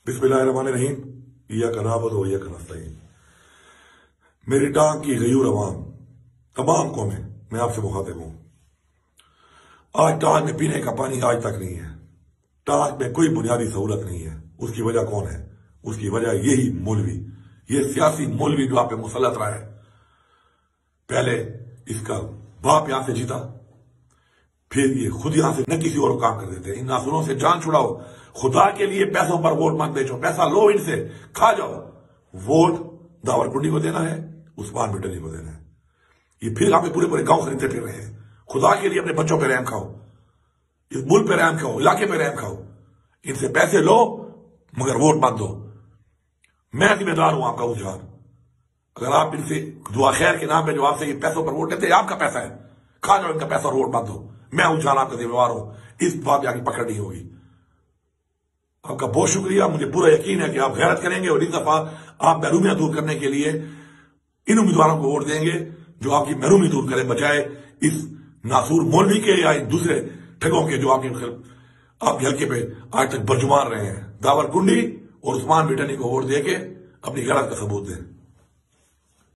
बिस्मिल्लाहिर्रहमानिर्रहीम। इय्याका नअबुदु व इय्याका नस्तईन। मेरी टांग की गयूर अवाम, तमाम कौमें, मैं आपसे मुखातिब हूं। आज टांग में पीने का पानी आज तक नहीं है। टांग में कोई बुनियादी सहूलत नहीं है। उसकी वजह कौन है? उसकी वजह यही मौलवी, ये सियासी मौलवी जो आप पे मुसल्लत रहा है। पहले इसका बाप यहां से जीता, फिर ये खुद यहां से न किसी और काम कर देते। इन नासुरों से जान छुड़ाओ। खुदा के लिए पैसों पर वोट मत बेचो। पैसा लो, इनसे खा जाओ। वोट दावरकुंडी को देना है, उस्मान मिटनी को देना है। ये फिर आप पूरे पूरे गांव खरीदते फिर रहे हैं। खुदा के लिए अपने बच्चों पे रहम खाओ, इस मुल्क पे रहम खाओ, इलाके पे रहम खाओ। इनसे पैसे लो मगर वोट मत दो। मैं जिम्मेदार हूं आपका उजान। अगर आप इनसे दुआ खैर के नाम पे जो आपसे ये पैसों पर वोट लेते, आपका पैसा है, खा जाओ इनका पैसा और वोट मत दो। मैं उजान आपका जिम्मेवार हूं। इस बात में आगे पकड़ नहीं होगी। आपका बहुत शुक्रिया। मुझे पूरा यकीन है कि आप गैरत करेंगे और इस दफा आप महरूमियां दूर करने के लिए इन उम्मीदवारों को वोट देंगे जो आपकी महरूमी दूर करें, बजाय इस नासूर मौलवी के या दूसरे ठगों के जो आपके हल्के पे आज तक बरजुमान रहे हैं। दावरकुंडी और उस्मान मिटनी को वोट देके अपनी गलत का सबूत दें।